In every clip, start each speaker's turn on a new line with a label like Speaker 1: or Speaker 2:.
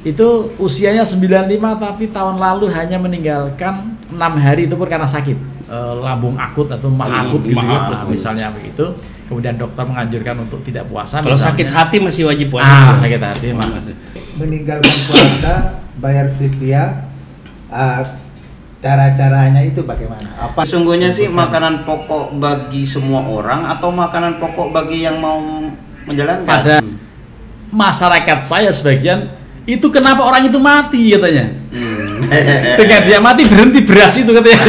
Speaker 1: Itu usianya 95 tapi tahun lalu hanya meninggalkan 6 hari itu pun karena sakit lambung akut atau mah akut gitu ya. Nah, misalnya begitu. Kemudian dokter menganjurkan untuk tidak puasa.
Speaker 2: Kalau sakit hati masih wajib puasa.
Speaker 1: Sakit hati
Speaker 3: meninggalkan puasa, bayar fidyah, cara-caranya itu bagaimana? Apa
Speaker 4: sesungguhnya sih makanan pokok bagi semua orang atau makanan pokok bagi yang mau menjalankan?
Speaker 1: Pada masyarakat saya sebagian itu kenapa orang itu mati katanya. Dengan dia mati berhenti beras itu katanya.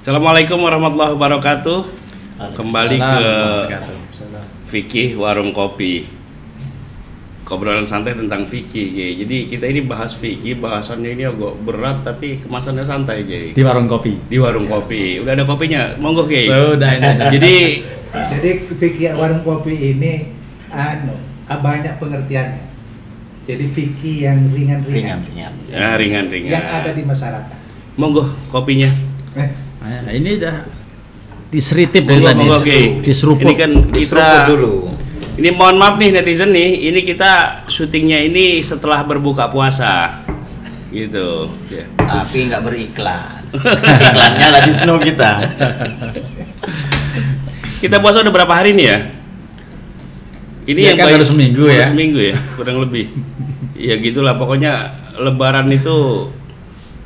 Speaker 2: Assalamualaikum warahmatullahi wabarakatuh. Kembali ke Fikih Warung Kopi. Obrolan santai tentang fikih, Jay. Jadi kita ini bahas fikih, bahasannya ini agak berat tapi kemasannya santai, Jay.
Speaker 1: Di warung kopi.
Speaker 2: Di warung kopi. Udah ada kopinya, monggo, Jay.
Speaker 1: Sudah ini.
Speaker 3: Jadi fikih warung kopi ini banyak pengertiannya. Jadi fikih yang ringan-ringan.
Speaker 2: Ya, ringan-ringan.
Speaker 3: Yang ada di masyarakat.
Speaker 2: Monggo kopinya.
Speaker 1: Nah, ini udah diseritip dari tadi, diseruput.
Speaker 2: Ini kan kita dulu. Ini mohon maaf nih netizen nih, ini kita syutingnya ini setelah berbuka puasa, gitu. Ya.
Speaker 4: Tapi nggak beriklan. Iklannya lagi snow kita.
Speaker 2: Kita puasa udah berapa hari nih ya? Ini
Speaker 1: ya
Speaker 2: yang
Speaker 1: kan baru seminggu ya?
Speaker 2: Seminggu ya, kurang lebih. Ya gitulah, pokoknya Lebaran itu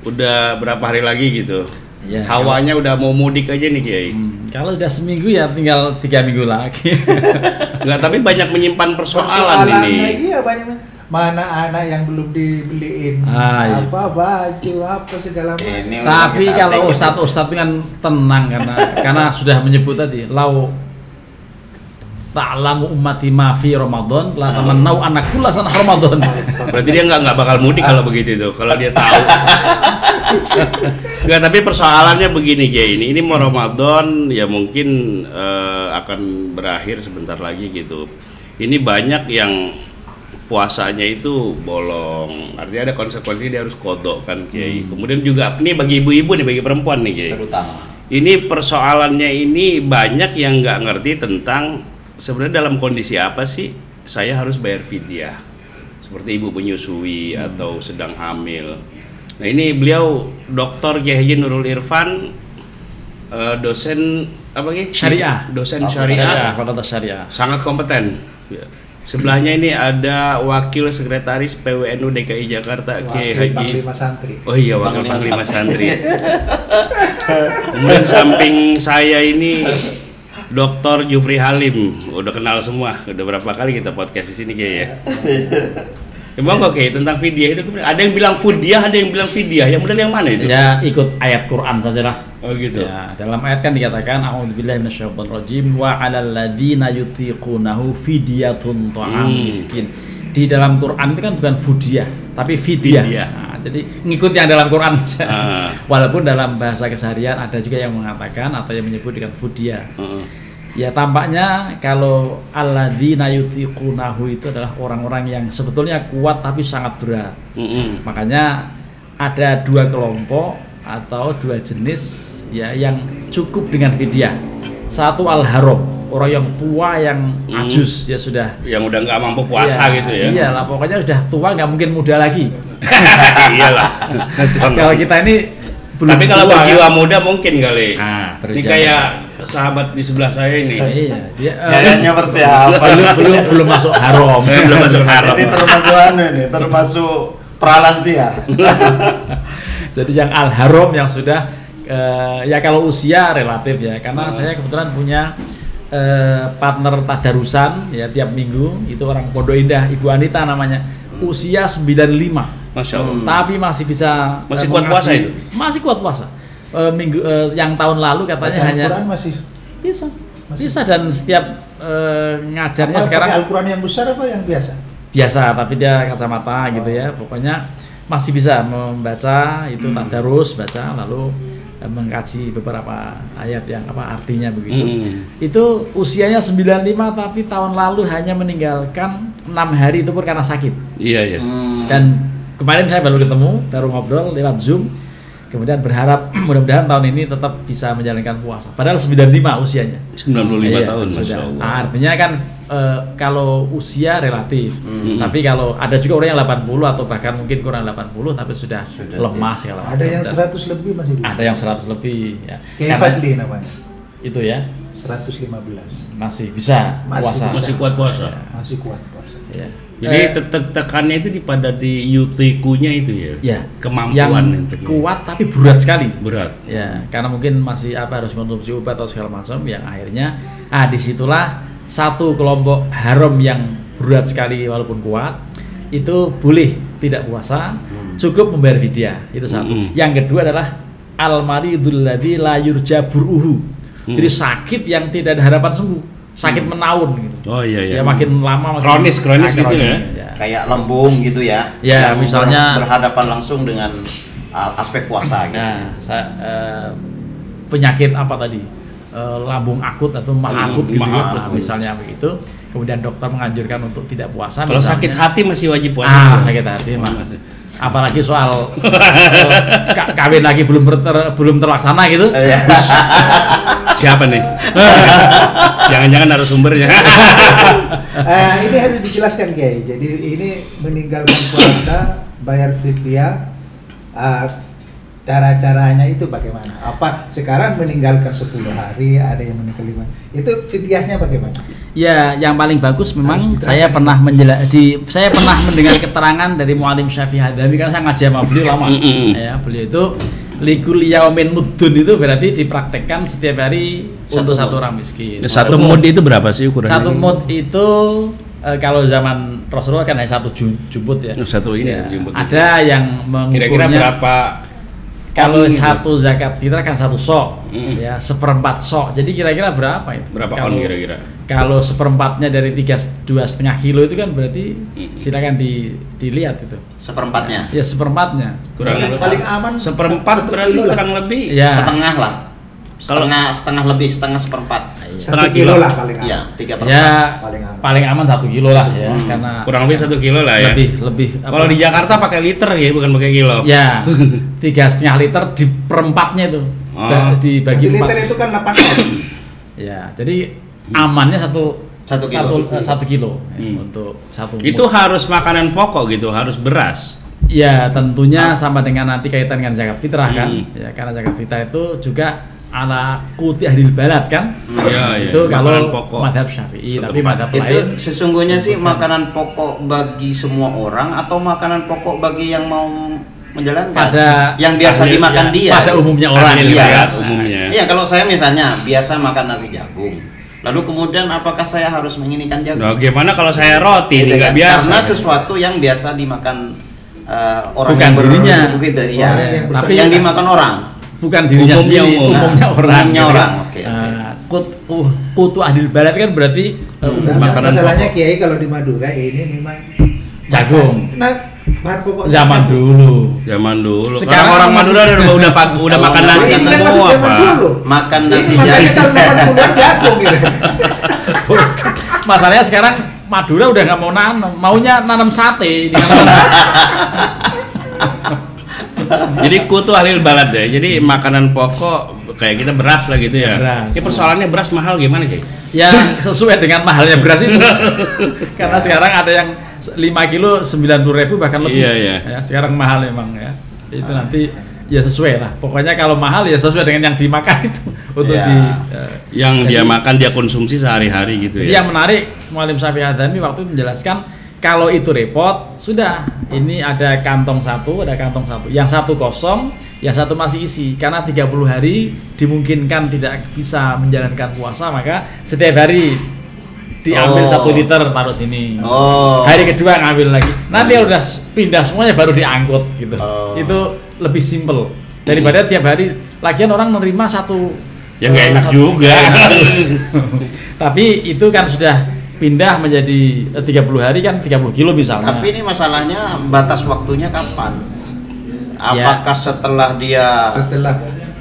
Speaker 2: udah berapa hari lagi gitu. Ya, hawanya udah mau mudik aja nih, Kiai.
Speaker 1: Kalau udah seminggu ya tinggal 3 minggu lagi.
Speaker 2: Enggak, tapi banyak menyimpan persoalan ini.
Speaker 3: Iya, banyak. Mana anak yang belum dibeliin
Speaker 1: iya.
Speaker 3: Apa baju apa segala macam.
Speaker 1: Tapi kalau ustadz kan tenang karena sudah menyebut tadi lau ta'lamu ummati ma fi Ramadan la tamannau anak kula sana Ramadan.
Speaker 2: Berarti dia nggak bakal mudik kalau begitu itu, kalau dia tahu. Enggak, tapi persoalannya begini, Jay. Ini mau Ramadan ya mungkin akan berakhir sebentar lagi gitu. Ini banyak yang puasanya itu bolong. Artinya ada konsekuensi, dia harus kodok kan, Jay. Kemudian juga ini bagi ibu-ibu nih, bagi perempuan nih, Jay.
Speaker 4: Terutama.
Speaker 2: Ini persoalannya ini banyak yang nggak ngerti tentang sebenarnya dalam kondisi apa sih saya harus bayar fidyah, seperti ibu menyusui atau sedang hamil. Nah ini beliau Dr. Kiai Nurul Irfan, dosen apa gitu?
Speaker 1: Syariah,
Speaker 2: dosen syariah,
Speaker 1: Fakultas Syariah,
Speaker 2: sangat kompeten. Sebelahnya ini ada Wakil Sekretaris PWNU DKI Jakarta, Kiai Haji
Speaker 3: Panglima Santri.
Speaker 2: Oh iya, Wakil Panglima Santri. Kemudian samping saya ini Dr. Jufri Halim, udah kenal semua, udah berapa kali kita podcast di sini, Kiai ya. Emang oke tentang fidyah itu ada yang bilang fudyah, ada yang bilang fidyah. Yang benar yang mana itu?
Speaker 1: Ya ikut ayat Quran sajalah.
Speaker 2: Oh gitu.
Speaker 1: Ya, dalam ayat kan dikatakan a'udzubillahi minasyaitonir rajim wa 'alal ladzina yutiqunahu fidyatun ta'am miskin. Di dalam Quran itu kan bukan fudyah, tapi fidyah. Nah, jadi ngikut yang dalam Quran saja. Walaupun dalam bahasa keseharian ada juga yang mengatakan atau yang menyebut dengan fudyah. Ya tampaknya kalau alladzina yutiqunahu itu adalah orang-orang yang sebetulnya kuat tapi sangat berat. Makanya ada 2 kelompok atau 2 jenis ya yang cukup dengan fidyah. Satu al-haram, orang yang tua yang ajus ya sudah.
Speaker 2: Yang udah nggak mampu puasa gitu ya.
Speaker 1: Iyalah, pokoknya sudah tua nggak mungkin muda lagi.
Speaker 2: Iyalah.
Speaker 1: Kalau kita ini belum.
Speaker 2: Tapi kalau berjiwa muda mungkin kali. Ini
Speaker 1: berjiwa
Speaker 2: kayak sahabat di sebelah saya ini.
Speaker 1: Iya, dia
Speaker 4: Kayaknya persiapan.
Speaker 1: belum masuk haram.
Speaker 2: Belum masuk haram.
Speaker 4: Ini termasuk pralansia.
Speaker 1: Jadi yang al-haram yang sudah ya kalau usia relatif ya, karena saya kebetulan punya partner tadarusan ya tiap minggu, itu orang Pondok Indah, Ibu Anita namanya, usia 95.
Speaker 2: Masya Allah.
Speaker 1: Tapi masih bisa
Speaker 2: kuat puasa itu?
Speaker 1: Masih kuat puasa. Yang tahun lalu katanya hanya
Speaker 3: Al-Quran masih
Speaker 1: bisa dan setiap ngajarnya sekarang
Speaker 3: Al-Quran yang besar apa yang biasa?
Speaker 1: Biasa, tapi dia kacamata gitu ya. Pokoknya masih bisa membaca itu tadarus, baca lalu mengkaji beberapa ayat yang artinya begitu. Itu usianya 95 tapi tahun lalu hanya meninggalkan 6 hari itu pun karena sakit.
Speaker 2: Iya.
Speaker 1: Dan kemarin saya baru ketemu, baru ngobrol lewat Zoom. Kemudian berharap mudah-mudahan tahun ini tetap bisa menjalankan puasa. Padahal 95 usianya.
Speaker 2: 95 tahun, Masya Allah.
Speaker 1: Artinya kan kalau usia relatif. Tapi kalau ada juga orang yang 80 atau bahkan mungkin kurang 80 tapi sudah lemah segala macam.
Speaker 3: Ada yang 100 lebih masih bisa.
Speaker 1: Ada yang 100 lebih ya.
Speaker 3: Kayak Fadli namanya.
Speaker 1: Itu ya.
Speaker 3: 115.
Speaker 1: Masih bisa puasa.
Speaker 2: Masih kuat puasa.
Speaker 3: Masih kuat puasa.
Speaker 1: Ya.
Speaker 2: Jadi tekannya itu pada di yutikunya itu ya.
Speaker 1: Ya.
Speaker 2: Kemampuan
Speaker 1: yang kuat tapi berat sekali.
Speaker 2: Berat.
Speaker 1: Ya, karena mungkin masih harus konsumsi obat atau segala macam yang akhirnya disitulah satu kelompok haram yang berat sekali walaupun kuat itu boleh tidak puasa, cukup membayar fidyah. Itu satu. Yang kedua adalah al-maridul ladzi la yurja buruhu. Jadi sakit yang tidak ada harapan sembuh. Sakit menaun gitu.
Speaker 2: Oh iya.
Speaker 1: Ya makin lama makin
Speaker 2: kronis gitu ya.
Speaker 4: Kayak lembung gitu ya.
Speaker 1: Ya, misalnya
Speaker 4: berhadapan langsung dengan aspek puasa gitu.
Speaker 1: Nah, penyakit apa tadi? Lambung akut atau mah akut gitu ya. Nah, misalnya begitu. Kemudian dokter menganjurkan untuk tidak puasa.
Speaker 2: Kalau sakit hati masih wajib puasa.
Speaker 1: Sakit hati mah. Apalagi soal kawin lagi belum terlaksana gitu.
Speaker 2: Siapa nih? Jangan-jangan narasumbernya.
Speaker 3: Ini harus dijelaskan Kiai. Jadi ini meninggalkan puasa, bayar fidyah, cara-caranya itu bagaimana? Apa sekarang meninggalkan 10 hari, ada yang meninggal 5. Itu fidyahnya bagaimana?
Speaker 1: Ya, yang paling bagus memang saya pernah mendengar keterangan dari Mu'alim Syafi'i Hadami karena saya ngaji sama beliau lama. Ya, beliau itu likul yaumin muddun itu berarti dipraktekkan setiap hari untuk satu orang miskin.
Speaker 2: Satu mud itu berapa sih ukurannya?
Speaker 1: Satu mud itu kalau zaman Rasulullah kan hanya satu jumbut ya.
Speaker 2: Satu ini
Speaker 1: ya.
Speaker 2: jumbut.
Speaker 1: Ada yang mengukurnya.
Speaker 2: Kira-kira berapa?
Speaker 1: Kalau satu zakat fitrah kan satu sok, ya 1/4 sok. Jadi kira-kira berapa itu?
Speaker 2: Berapa on kira-kira?
Speaker 1: Kalau 1/4-nya dari 2,5 kilo itu kan berarti silakan dilihat itu.
Speaker 4: 1/4-nya?
Speaker 1: Ya 1/4-nya.
Speaker 3: Paling aman
Speaker 2: 1/4 berarti kurang lebih.
Speaker 1: Ya.
Speaker 4: Setengah lah. Setengah lebih, setengah 1/4.
Speaker 3: Setengah kilo lah paling aman.
Speaker 4: Ya, 3%.
Speaker 1: Ya, paling aman 1 kilo lah ya, karena
Speaker 2: kurang lebih 1 kilo lah ya.
Speaker 1: Lebih.
Speaker 2: Kalau di Jakarta pakai liter ya, bukan pakai kilo.
Speaker 1: Ya, 3,5 liter di perempatnya itu, dibagi 4.
Speaker 3: Liter itu kan 8 ton.
Speaker 1: Ya, jadi amannya 1 kilo untuk 1.
Speaker 2: Itu harus makanan pokok gitu, harus beras.
Speaker 1: Ya, tentunya sama dengan nanti kaitan dengan zakat fitrah kan. Ya, karena zakat fitrah itu juga ala kuti ahlil balad kan. Itu kalau madhab Syafi'i, tapi madhab lain
Speaker 4: itu sesungguhnya sih makanan pokok bagi semua orang atau makanan pokok bagi yang mau menjalankan yang biasa dimakan dia
Speaker 1: pada umumnya orang.
Speaker 4: Iya, kalau saya misalnya biasa makan nasi jagung, lalu kemudian apakah saya harus menginikan jagung?
Speaker 2: Nah, gimana kalau saya roti nggak biasa?
Speaker 4: Karena sesuatu yang biasa dimakan orang
Speaker 1: bukan
Speaker 4: yang
Speaker 1: begitu
Speaker 4: tapi yang dimakan orang.
Speaker 1: Bukan dirinya sendiri, umumnya orang.
Speaker 4: Oke.
Speaker 1: Kutu ahlil balad kan berarti
Speaker 3: makanan masalahnya pokok. Kiai kalau di Madura ini memang
Speaker 1: jagung.
Speaker 3: Bahan pokok
Speaker 2: zaman dulu. Sekarang orang Madura udah makan nasi semua, Pak.
Speaker 4: Makan nasi
Speaker 3: jagung gitu.
Speaker 1: Masalahnya sekarang Madura udah nggak mau nanam, maunya nanam sate.
Speaker 2: Jadi kutu ahlil balad ya. Jadi makanan pokok kayak kita beras lah gitu ya. Ini persoalannya beras mahal gimana, Ki?
Speaker 1: Ya sesuai dengan mahalnya beras itu. Karena sekarang ada yang 5 kilo 90.000 bahkan lebih.
Speaker 2: Iya.
Speaker 1: Ya, sekarang mahal memang ya. Itu nanti ya sesuai lah. Pokoknya kalau mahal ya sesuai dengan yang dimakan itu untuk
Speaker 2: yang dia makan dia konsumsi sehari-hari gitu.
Speaker 1: Jadi yang menarik Mu'alim Syafi'i Hadami waktu itu menjelaskan kalau itu repot, sudah ini ada kantong satu, yang satu kosong, yang satu masih isi. Karena 30 hari dimungkinkan tidak bisa menjalankan puasa, maka setiap hari diambil 1 liter taruh sini. Hari kedua ngambil lagi. Nanti udah pindah semuanya baru diangkut gitu. Itu lebih simple daripada tiap hari. Lagian orang menerima satu.
Speaker 2: Ya nggak enak juga.
Speaker 1: Tapi itu kan sudah pindah menjadi 30 hari kan 30 kilo misalnya.
Speaker 4: Tapi ini masalahnya batas waktunya kapan? Apakah setelah dia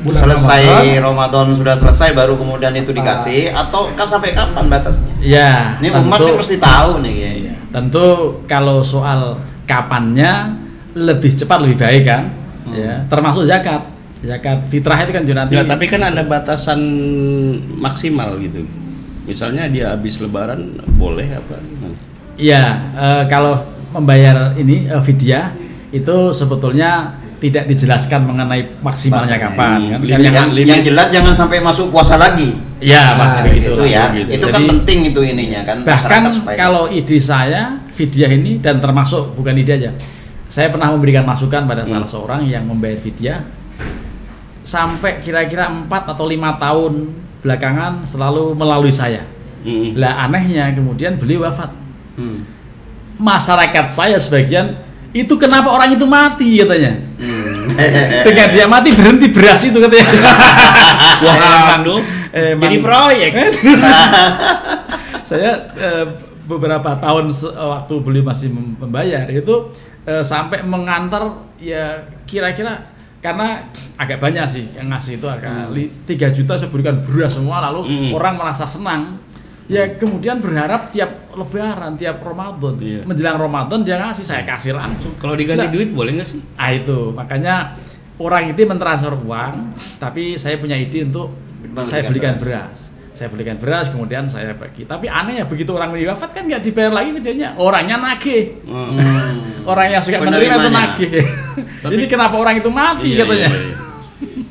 Speaker 4: selesai Ramadan sudah selesai baru kemudian itu dikasih atau kan sampai kapan batasnya?
Speaker 1: Ya,
Speaker 4: ini umat ini mesti tahu nih ya.
Speaker 1: Ya. Tentu kalau soal kapannya lebih cepat lebih baik kan, ya. Termasuk zakat fitrah itu kan juga nanti.
Speaker 2: Ya, tapi kan ada batasan maksimal gitu. Misalnya dia habis Lebaran boleh apa?
Speaker 1: Iya, kalau membayar ini fidyah itu sebetulnya tidak dijelaskan mengenai maksimalnya kapan kan.
Speaker 4: Yang jelas jangan sampai masuk puasa lagi.
Speaker 1: Iya,
Speaker 4: itu ya. Gitu. Itu kan penting itu ininya kan.
Speaker 1: Bahkan kalau ide saya fidyah ini dan termasuk bukan ide aja. Saya pernah memberikan masukan pada salah seorang yang membayar fidyah sampai kira-kira 4 atau 5 tahun belakangan selalu melalui saya. Lah anehnya kemudian beliau wafat. Masyarakat saya sebagian itu kenapa orang itu mati katanya. Dengan dia mati berhenti beras itu katanya.
Speaker 2: Wah, jadi proyek.
Speaker 1: Saya beberapa tahun waktu beliau masih membayar itu sampai mengantar ya kira-kira karena agak banyak sih yang ngasih itu agak 3 juta saya berikan beras semua lalu orang merasa senang. Ya kemudian berharap tiap Lebaran, tiap Ramadan, menjelang Ramadan dia ngasih, saya kasih langsung.
Speaker 2: Kalau diganti duit boleh nggak sih?
Speaker 1: Itu makanya orang itu mentransfer uang, tapi saya punya ide untuk saya belikan beras. Saya belikan beras, kemudian saya bagi. Tapi aneh ya begitu orang wafat kan nggak dibayar lagi videonya, orangnya nagih. Orang yang suka menerima itu nagih. Ini kenapa orang itu mati katanya?
Speaker 2: Iya.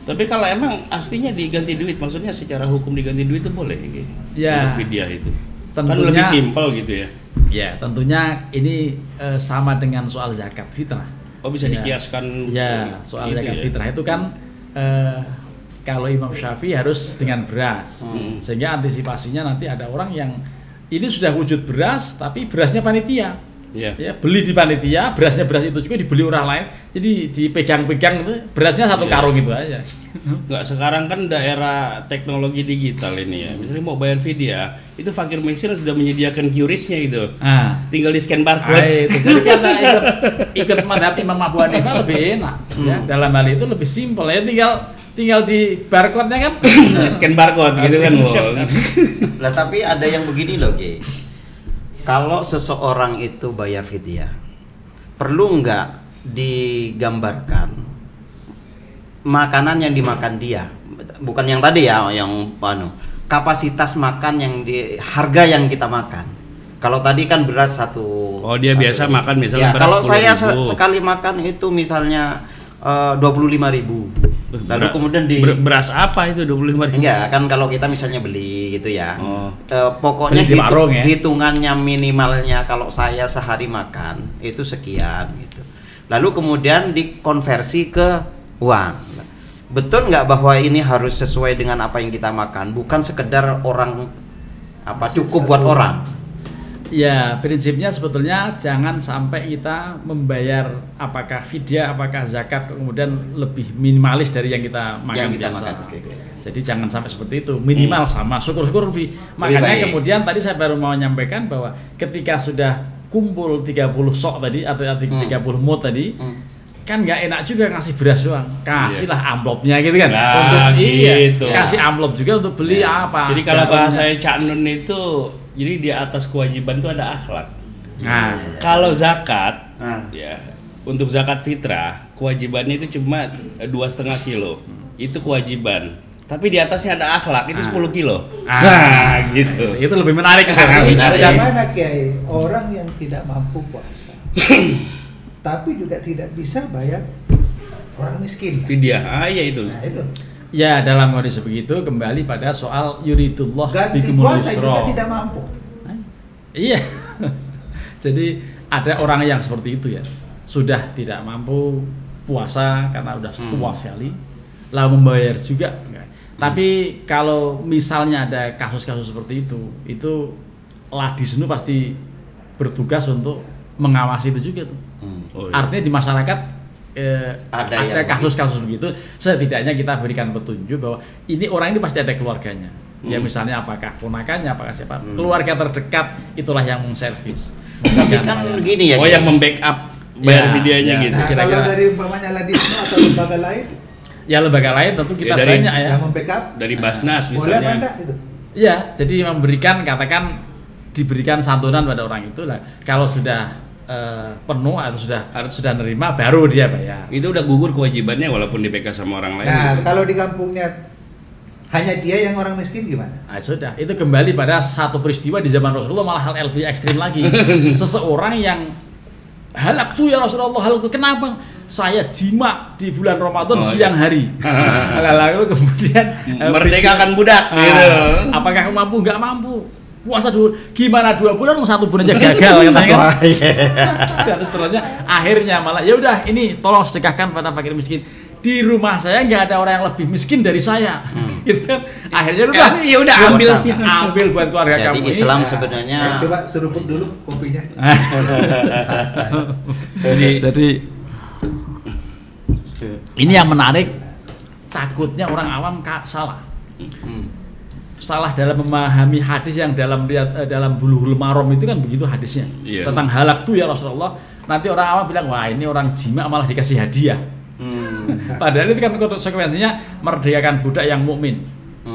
Speaker 2: Tapi kalau emang aslinya diganti duit, maksudnya secara hukum diganti duit itu boleh gitu.
Speaker 1: Ya.
Speaker 2: Untuk fidyah itu.
Speaker 1: Tentunya,
Speaker 2: kan lebih simpel gitu ya.
Speaker 1: Ya, tentunya ini sama dengan soal zakat fitrah.
Speaker 2: Oh, bisa dikiaskan.
Speaker 1: Ya, soal zakat fitrah itu kan kalau Imam Syafi'i harus dengan beras. Sehingga antisipasinya nanti ada orang yang ini sudah wujud beras tapi berasnya panitia. Ya, beli di panitia, berasnya beras itu juga dibeli orang lain, jadi dipegang-pegang itu berasnya satu karung itu aja.
Speaker 2: Enggak, sekarang kan daerah teknologi digital ini ya. Misalnya mau bayar fidyah, itu fakir miskin sudah menyediakan QRIS-nya itu. Tinggal di scan barcode.
Speaker 1: Jadi karena ikut madhab Imam Abu Hanifah lebih enak. Ya, dalam hal itu lebih simpel ya, tinggal di barcode-nya kan.
Speaker 2: Scan barcode gitu kan.
Speaker 4: Lah tapi ada yang begini loh, Ge. Kalau seseorang itu bayar fidyah, perlu nggak digambarkan makanan yang dimakan dia, bukan yang tadi ya, yang kapasitas makan yang harga yang kita makan. Kalau tadi kan beras satu.
Speaker 2: Oh, dia biasa makan misalnya beras 10.000.
Speaker 4: Kalau saya sekali makan itu misalnya 25.000. Lalu kemudian
Speaker 2: beras apa itu 25.000?
Speaker 4: Enggak, kan kalau kita misalnya beli gitu ya. Pokoknya
Speaker 1: ya?
Speaker 4: Hitungannya minimalnya kalau saya sehari makan itu sekian gitu. Lalu kemudian dikonversi ke uang. Betul nggak bahwa ini harus sesuai dengan apa yang kita makan, bukan sekedar orang cukup buat orang.
Speaker 1: Ya, prinsipnya sebetulnya jangan sampai kita membayar apakah fidyah, apakah zakat kemudian lebih minimalis dari yang kita makan biasa. Jadi jangan sampai seperti itu, minimal sama, syukur-syukur lebih. Makanya kemudian tadi saya baru mau menyampaikan bahwa ketika sudah kumpul 30 sok tadi atau 30 mut tadi, kan nggak enak juga ngasih beras doang, kasihlah amplopnya gitu kan.
Speaker 2: Gitu.
Speaker 1: Kasih amplop juga untuk beli apa.
Speaker 2: Jadi kalau bahasa Cak Nun itu, jadi di atas kewajiban itu ada akhlak. Kalau zakat, ya untuk zakat fitrah kewajibannya itu cuma 2,5 kilo, itu kewajiban. Tapi di atasnya ada akhlak itu 10 kilo. Gitu.
Speaker 1: Itu lebih menarik.
Speaker 3: Bagaimana Kiai orang yang tidak mampu puasa, tapi juga tidak bisa bayar orang miskin.
Speaker 2: Fidyah, ya itu.
Speaker 3: Nah, itu.
Speaker 1: Ya, dalam kondisi begitu kembali pada soal yuridullah
Speaker 3: ganti puasa juga tidak mampu.
Speaker 1: Iya. Jadi ada orang yang seperti itu ya, sudah tidak mampu puasa karena udah tua sekali, lalu membayar juga enggak. Tapi kalau misalnya ada kasus-kasus seperti itu Ladisnu pasti bertugas untuk mengawasi itu juga tuh. Artinya di masyarakat ada kasus-kasus begitu, setidaknya kita berikan petunjuk bahwa ini orang ini pasti ada keluarganya. Ya misalnya apakah ponakannya, apakah siapa, keluarga terdekat itulah yang mengservis.
Speaker 4: Tapi kan begini ya.
Speaker 2: Yang membackup bayar fidyahnya gitu.
Speaker 3: Nah, kalau dari umpamanya Ladisnu atau lembaga lain,
Speaker 1: Ya lembaga lain tentu kita
Speaker 2: Ya, dari-
Speaker 1: banyak ya.
Speaker 3: Yang membackup
Speaker 2: Dari Basnas
Speaker 3: boleh apa
Speaker 2: misalnya.
Speaker 3: enggak gitu.
Speaker 1: Iya, jadi diberikan santunan pada orang itu lah. Kalau sudah penuh atau sudah nerima baru dia bayar.
Speaker 2: Itu udah gugur kewajibannya walaupun di PK sama orang lain.
Speaker 3: Nah,
Speaker 2: gitu.
Speaker 3: kalau di kampungnya hanya dia yang orang miskin gimana?
Speaker 1: Nah, sudah, itu kembali pada satu peristiwa di zaman Rasulullah, malah hal lebih ekstrim lagi. Seseorang yang halak tuh ya Rasulullah, halak tuh kenapa? Saya jima di bulan Ramadan siang hari. Lalu kemudian
Speaker 2: Merdekakan budak gitu.
Speaker 1: Apakah mampu? Nggak mampu. Puasa dulu, gimana 2 bulan, 1 bulan aja gagal katanya kan. Dan seterusnya, akhirnya malah ya udah ini tolong sedekahkan pada fakir miskin. Di rumah saya nggak ada orang yang lebih miskin dari saya, gitu kan. Akhirnya udah,
Speaker 2: Ya udah
Speaker 1: ambil buat keluarga
Speaker 4: Jadi
Speaker 1: kamu
Speaker 4: Islam
Speaker 1: ini.
Speaker 4: sebenarnya
Speaker 3: Coba seruput dulu kopinya.
Speaker 1: Jadi ini yang menarik, takutnya orang awam salah. Salah dalam memahami hadis yang dalam Bulughul Maram itu kan begitu hadisnya.
Speaker 2: Iya.
Speaker 1: Tentang halak tuh ya Rasulullah. Nanti orang awam bilang, wah ini orang jima malah dikasih hadiah. Padahal itu kan konsekuensinya merdekakan budak yang mukmin.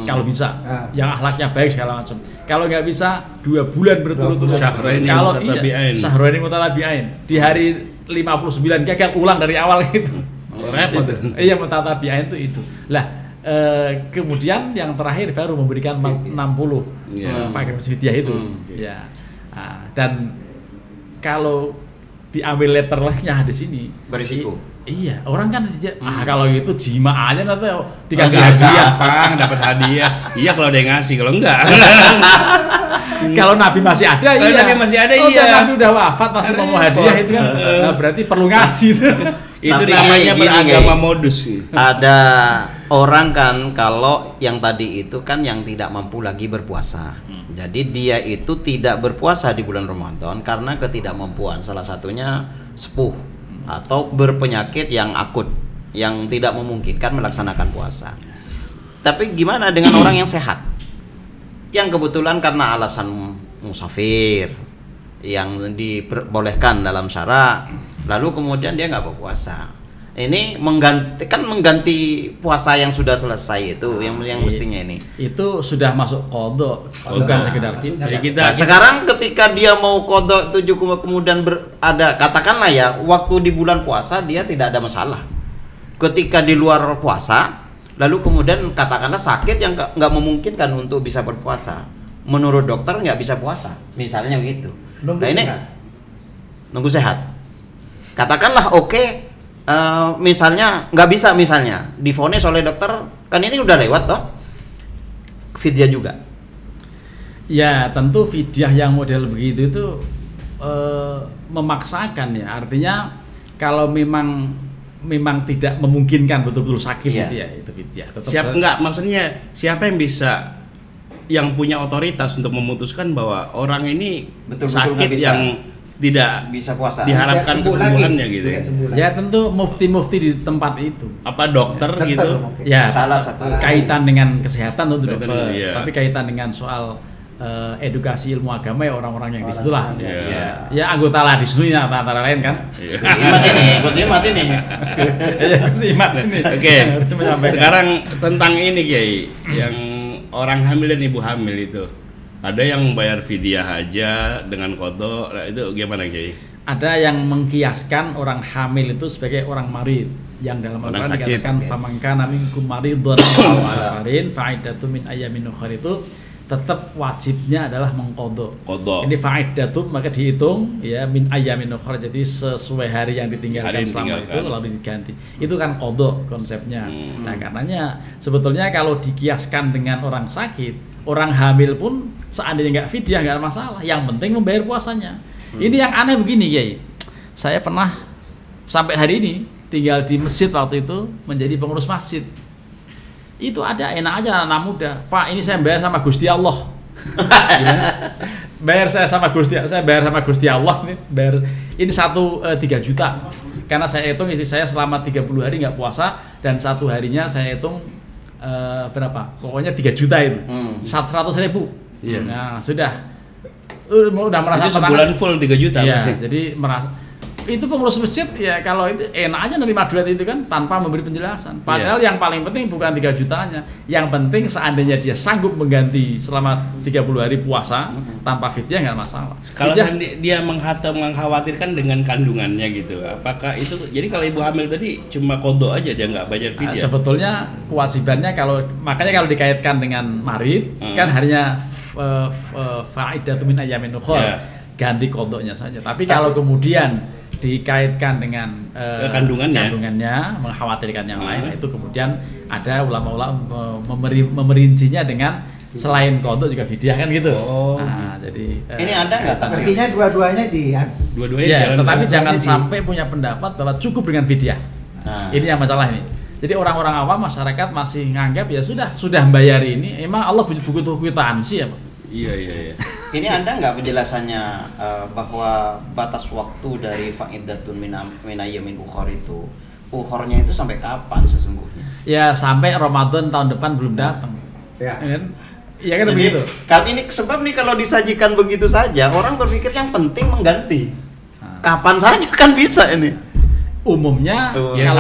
Speaker 1: Kalau bisa, yang akhlaknya baik segala macam. Kalau nggak bisa 2 bulan berturut-turut.
Speaker 2: Syahraini
Speaker 1: Kalau
Speaker 2: mutatabi'ain.
Speaker 1: Syahraini mutatabi'ain. Di hari 59 gagal ulang dari awal gitu.
Speaker 2: Repot.
Speaker 1: Iya, mutatabi'ain itu. Lah kemudian yang terakhir baru memberikan 60 fakir fidyah itu. Ya. Dan kalau diambil letternya di sini
Speaker 4: berisiko.
Speaker 1: Iya, orang kan kalau gitu jima aja nanti dikasih hadiah.
Speaker 2: Gampang dapat hadiah. Iya kalau ada yang ngasih, kalau enggak.
Speaker 1: Kalau Nabi masih ada,
Speaker 2: Kalau
Speaker 1: iya.
Speaker 2: Nabi masih ada,
Speaker 1: Oh,
Speaker 2: iya.
Speaker 1: Nabi udah wafat masih mau hadiah itu kan. Nah, berarti perlu ngaji.
Speaker 2: Itu
Speaker 4: Tapi
Speaker 2: namanya
Speaker 4: gini,
Speaker 2: beragama
Speaker 4: Gey.
Speaker 2: modus.
Speaker 4: Ada orang kan kalau yang tadi itu kan yang tidak mampu lagi berpuasa. Jadi dia itu tidak berpuasa di bulan Ramadan karena ketidakmampuan. Salah satunya sepuh atau berpenyakit yang akut yang tidak memungkinkan melaksanakan puasa. Tapi gimana dengan orang yang sehat? Yang kebetulan karena alasan musafir yang diperbolehkan dalam syara, lalu kemudian dia nggak berpuasa. Ini mengganti puasa yang sudah selesai itu yang mestinya ini.
Speaker 1: Itu sudah masuk qadha, bukan sekedar fidyah.
Speaker 2: Jadi kita
Speaker 4: Nah, sekarang ketika dia mau qadha 7 kemudian ada katakanlah ya waktu di bulan puasa dia tidak ada masalah. Ketika di luar puasa, lalu kemudian katakanlah sakit yang nggak memungkinkan untuk bisa berpuasa. Menurut dokter nggak bisa puasa, misalnya begitu.
Speaker 3: Nunggu
Speaker 4: Nah ini
Speaker 3: sehat.
Speaker 4: nunggu sehat. Katakanlah oke. Misalnya nggak bisa, misalnya divonis oleh dokter, kan ini udah lewat toh, fidyah juga.
Speaker 1: Ya tentu fidyah yang model begitu itu memaksakan ya, artinya kalau memang tidak memungkinkan betul-betul sakit gitu ya, itu fidyah.
Speaker 2: maksudnya siapa yang bisa, yang punya otoritas untuk memutuskan bahwa orang ini
Speaker 4: Betul-betul
Speaker 2: sakit
Speaker 4: nggak bisa.
Speaker 2: yang tidak
Speaker 4: Bisa puasa.
Speaker 2: diharapkan
Speaker 3: Tidak sembuh
Speaker 2: kesembuhannya
Speaker 3: lagi.
Speaker 2: gitu ya.
Speaker 3: Tidak sembuh lagi.
Speaker 1: Ya tentu mufti-mufti di tempat itu.
Speaker 2: Apa dokter
Speaker 3: Dokter
Speaker 2: gitu?
Speaker 3: mungkin.
Speaker 1: Ya,
Speaker 4: Salah satu.
Speaker 1: kaitan dengan kesehatan tentu
Speaker 2: Kaitan,
Speaker 1: dokter,
Speaker 2: iya.
Speaker 1: tapi kaitan dengan soal edukasi ilmu agama ya orang-orang yang di situlah.
Speaker 2: Iya.
Speaker 1: Ya anggota lah di situ ya antara lain kan.
Speaker 2: Iya.
Speaker 4: Gus Imat ini.
Speaker 1: Ya Gus Imat ini.
Speaker 2: Oke.
Speaker 1: Harus menyampaikan.
Speaker 2: Sekarang tentang ini Kiai, yang orang hamil dan ibu hamil itu. Ada yang bayar fidyah aja dengan qadha. Nah, itu gimana Kiai?
Speaker 1: Ada yang mengkiaskan orang hamil itu sebagai orang marid, yang dalam
Speaker 2: Orang
Speaker 1: Al-Quran
Speaker 2: sakit.
Speaker 1: dikatakan famangkana minkum maridun aw safarin fa'idatu min ayyamin ukhra, itu tetap wajibnya adalah mengqadha.
Speaker 2: Qadha.
Speaker 1: Ini fa'idatu maka dihitung ya min ayyamin ukhra, jadi sesuai hari yang ditinggalkan
Speaker 2: Hari yang
Speaker 1: selama
Speaker 2: ditinggalkan.
Speaker 1: itu lalu diganti. Itu kan qadha konsepnya. Nah, karenanya sebetulnya kalau dikiaskan dengan orang sakit, orang hamil pun seandainya nggak fidyah nggak ada masalah. Yang penting membayar puasanya. Ini yang aneh begini, Kiai. Saya pernah sampai hari ini tinggal di masjid waktu itu menjadi pengurus masjid. Itu ada enak aja anak muda. Pak, ini saya bayar sama Gusti Allah. Saya bayar sama Gusti Allah nih. Bayar ini 3 juta. Karena saya hitung istri saya selama 30 hari nggak puasa dan 1 harinya saya hitung berapa? Pokoknya 3 juta itu. 100.000.
Speaker 2: Iya.
Speaker 1: Nah, sudah merasa
Speaker 2: Itu sebulan full 3 juta.
Speaker 1: Iya,
Speaker 2: berarti.
Speaker 1: jadi merasa itu pengurus masjid ya kalau itu enak aja nerima duit itu kan tanpa memberi penjelasan. Padahal yang paling penting bukan 3 jutanya. Yang penting seandainya dia sanggup mengganti selama 30 hari puasa tanpa fidyah nggak masalah.
Speaker 2: Kalau dia mengkhawatirkan dengan kandungannya gitu, apakah itu jadi kalau ibu hamil tadi cuma qadha aja dia nggak bayar fidyah?
Speaker 1: Sebetulnya kewajibannya makanya kalau dikaitkan dengan marid kan harinya fa'idatun min ayyamin ukhra, ganti qadhanya saja. Tapi kalau kemudian dikaitkan dengan kandungannya, mengkhawatirkan yang lain, itu kemudian ada ulama-ulama memerincinya dengan selain qadha juga fidyah kan gitu. Nah, jadi
Speaker 4: ini ada nggak tafsir?
Speaker 3: Artinya dua-duanya
Speaker 1: ya, tetapi jangan sampai punya pendapat bahwa cukup dengan fidyah. Ini yang masalah ini. Jadi orang-orang awam masyarakat masih nganggap ya sudah membayar ini, emang Allah butuh kwitansi ya, Pak?
Speaker 2: Iya.
Speaker 4: Ini ada nggak penjelasannya bahwa batas waktu dari fa'idatun min ayyamin ukhra itu ukhornya itu sampai kapan sesungguhnya?
Speaker 1: Ya sampai Ramadan tahun depan belum datang. Ya kan begitu.
Speaker 4: Kali ini sebab nih kalau disajikan begitu saja orang berpikir yang penting mengganti. Kapan saja kan bisa ini.
Speaker 1: Umumnya
Speaker 2: ya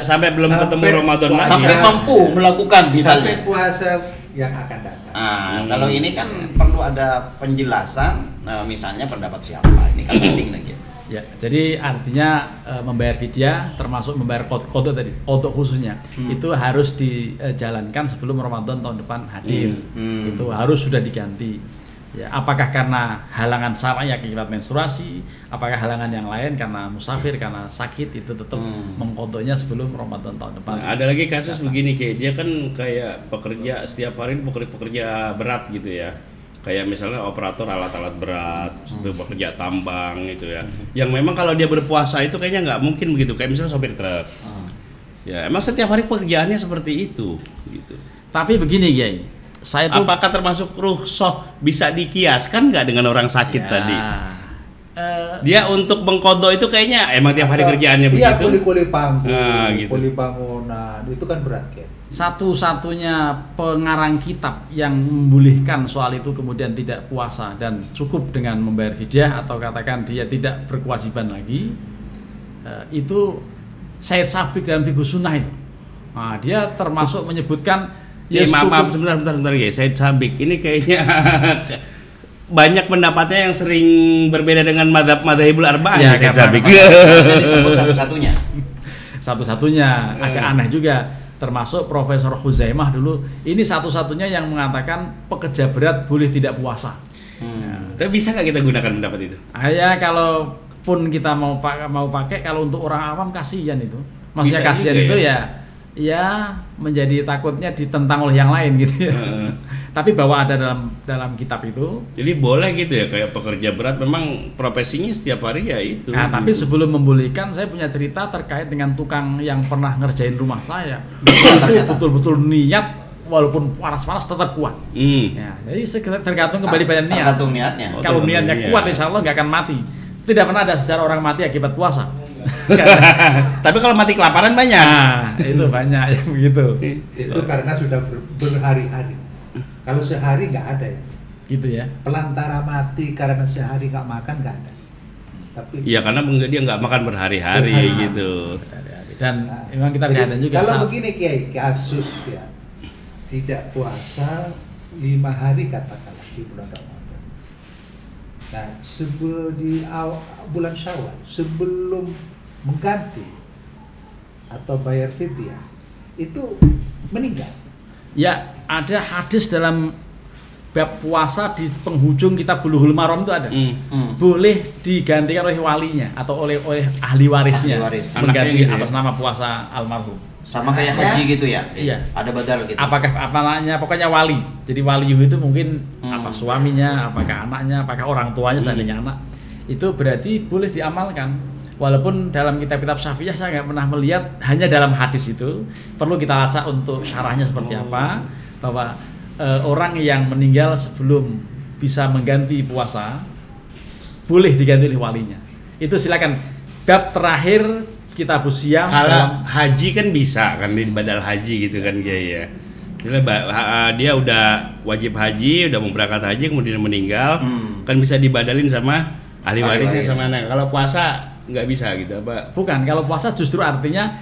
Speaker 2: sampai belum ketemu Ramadan lagi.
Speaker 4: Sampai mampu melakukan misalnya.
Speaker 3: Sampai puasa yang akan datang.
Speaker 4: Kalau ini kan perlu ada penjelasan, misalnya pendapat siapa, ini kan penting lagi.
Speaker 1: Ya, jadi artinya membayar fidyah termasuk membayar qadha tadi, qadha khususnya itu harus dijalankan sebelum Ramadan tahun depan hadir. Itu harus sudah diganti. Ya, apakah karena halangan syar'i akibat menstruasi, apakah halangan yang lain karena musafir, karena sakit, itu tetap mengqadhanya sebelum Ramadan tahun depan.
Speaker 2: Nah, ada lagi kasus begini, kayak dia kan kayak pekerja setiap hari pekerja berat gitu ya. Kayak misalnya operator alat-alat berat, pekerja tambang gitu ya. Yang memang kalau dia berpuasa itu kayaknya nggak mungkin begitu, kayak misalnya sopir truk. Ya, emang setiap hari pekerjaannya seperti itu gitu.
Speaker 1: Tapi begini, Kiai.
Speaker 2: Apakah termasuk rukhsah bisa dikiaskan nggak dengan orang sakit tadi? Dia untuk mengqadha itu kayaknya emang tiap hari kerjaannya begitu.
Speaker 3: Iya, kuli panggung,
Speaker 2: gitu.
Speaker 3: kuli bangunan, itu kan berat kan.
Speaker 1: Satu-satunya pengarang kitab yang membolehkan soal itu kemudian tidak puasa dan cukup dengan membayar fidyah atau katakan dia tidak berkewajiban lagi, itu Said Sabiq dalam Fiqh Sunnah itu. Nah, dia termasuk menyebutkan
Speaker 2: maaf sebentar ya, Said Sabiq ini kayaknya banyak pendapatnya yang sering berbeda dengan madzhabul arba'ah ya, Said Sabiq.
Speaker 4: Disebut
Speaker 2: satu-satunya.
Speaker 1: Agak aneh juga, termasuk Profesor Huzaimah dulu ini satu-satunya yang mengatakan pekerja berat boleh tidak puasa.
Speaker 2: Tapi bisa nggak kita gunakan pendapat itu?
Speaker 1: Ya kalau pun kita mau pakai, kalau untuk orang awam kasihan itu. Maksudnya kasihan itu ya menjadi takutnya ditentang oleh yang lain gitu ya. Tapi bahwa ada dalam kitab itu.
Speaker 2: Jadi boleh gitu ya, kayak pekerja berat memang profesinya setiap hari ya itu.
Speaker 1: Nah, tapi sebelum membolehkan, saya punya cerita terkait dengan tukang yang pernah ngerjain rumah saya. Itu betul-betul niat, walaupun panas-panas tetap kuat. Ya, jadi tergantung kembali pada niat.
Speaker 4: Tergantung niatnya.
Speaker 1: Kalau niatnya kuat, insya Allah nggak akan mati. Tidak pernah ada sejarah orang mati akibat puasa.
Speaker 2: Tapi kalau mati kelaparan banyak.
Speaker 1: Nah, itu banyak yang begitu.
Speaker 3: Itu karena sudah berhari-hari. Kalau sehari nggak ada ya.
Speaker 1: Gitu ya.
Speaker 3: Pelantara mati karena sehari nggak makan nggak ada. Tapi
Speaker 2: iya, karena dia nggak makan berhari-hari gitu.
Speaker 1: Dan memang kita lihat juga.
Speaker 3: Kalau begini Kiai, kasus ya tidak puasa 5 hari katakanlah di bulan Ramadan. Nah, di bulan Syawal sebelum mengganti atau bayar fidyah itu meninggal.
Speaker 1: Ya, ada hadis dalam bab puasa di penghujung kitab Bulughul Maram itu ada. Boleh digantikan oleh walinya atau oleh ahli warisnya. Mengganti gitu atas nama puasa almarhum.
Speaker 4: Sama kayak haji gitu ya?
Speaker 1: Iya.
Speaker 4: Ada badal gitu.
Speaker 1: Apakah namanya, pokoknya wali. Jadi wali itu mungkin apa suaminya, apakah anaknya, apakah orang tuanya seandainya anak. Itu berarti boleh diamalkan. Walaupun dalam kitab-kitab Syafi'iyah saya nggak pernah melihat, hanya dalam hadis itu perlu kita lacak untuk syarahnya seperti apa, bahwa orang yang meninggal sebelum bisa mengganti puasa boleh diganti oleh walinya. Itu silakan. Bab terakhir Kitabus Siyam.
Speaker 2: Kalau haji kan bisa kan di badal haji gitu kan ya. Dia udah wajib haji, udah mau berangkat haji kemudian meninggal, kan bisa dibadalin sama ahli warisnya sama anak. Kalau puasa nggak bisa gitu apa?
Speaker 1: Bukan, kalau puasa justru artinya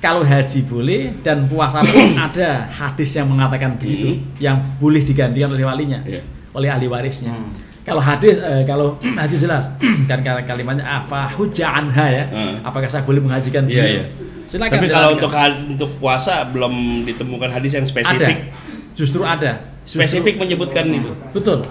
Speaker 1: kalau haji boleh dan puasa pun ada hadis yang mengatakan begitu, yang boleh digantikan oleh walinya, oleh ahli warisnya. Kalau kalau hadis jelas kan kalimatnya apa hujjah anha ya, apakah saya boleh menghajikan beliau? Silakan.
Speaker 2: Tapi kalau untuk puasa belum ditemukan hadis yang spesifik.
Speaker 1: Justru ada.
Speaker 2: Spesifik menyebutkan itu.
Speaker 1: Betul.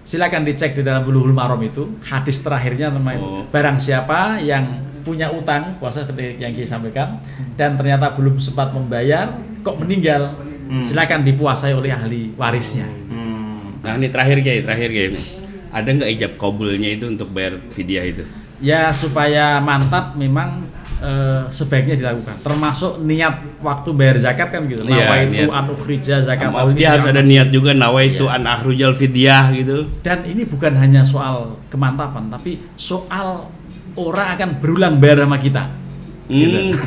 Speaker 1: Silakan dicek di dalam Bulughul Maram itu hadis terakhirnya tentang itu. Barang siapa yang punya utang puasa seperti yang Kiai sampaikan dan ternyata belum sempat membayar kok meninggal, silakan dipuasai oleh ahli warisnya.
Speaker 2: Nah ini terakhir Kiai ada nggak ijab kabulnya itu untuk bayar fidyah itu?
Speaker 1: Ya supaya mantap memang sebaiknya dilakukan, termasuk niat waktu bayar zakat kan gitu. Nawaitu an ukhrija zakat.
Speaker 2: Dia harus ada niat juga nawaitu an akhrujal fidyah gitu.
Speaker 1: Dan ini bukan hanya soal kemantapan, tapi soal orang akan berulang bayar sama kita. Gitu.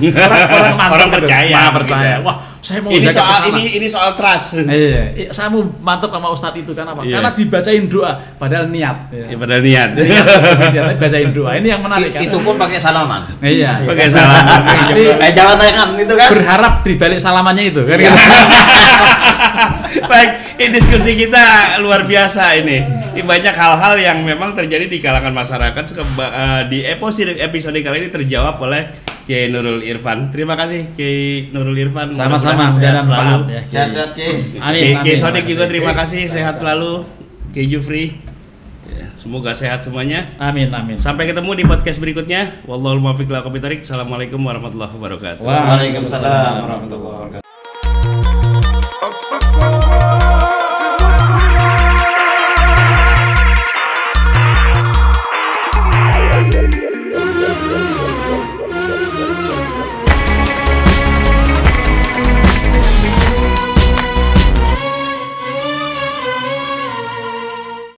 Speaker 1: Orang percaya. Wah, saya mau
Speaker 2: ini soal trust.
Speaker 1: Iya, saya mau mantap sama ustadz itu kan apa? Karena dibacain doa, padahal niat.
Speaker 2: Padahal niat.
Speaker 1: Bacain doa. Ini yang menarik kan.
Speaker 4: Itu pun pakai salaman.
Speaker 1: Iya,
Speaker 2: pakai salaman.
Speaker 1: Jadi
Speaker 4: jangan tangan itu kan.
Speaker 1: Berharap di balik salamannya itu kan.
Speaker 2: Baik, ini diskusi kita luar biasa ini. Ini banyak hal-hal yang memang terjadi di kalangan masyarakat. Di episode kali ini terjawab oleh Kiai Nurul Irfan. Terima kasih Kiai Nurul Irfan.
Speaker 1: Sama-sama, sehat selalu.
Speaker 4: Sehat-sehat Kiai.
Speaker 1: Amin.
Speaker 2: Kiai Sodik juga terima kasih, sehat selalu. Kiai Jufri. Semoga sehat semuanya.
Speaker 1: Amin.
Speaker 2: Sampai ketemu di podcast berikutnya. Wallahul muwaffiq ila aqwamit thoriq. Assalamualaikum warahmatullahi wabarakatuh.
Speaker 4: Waalaikumsalam warahmatullahi wabarakatuh.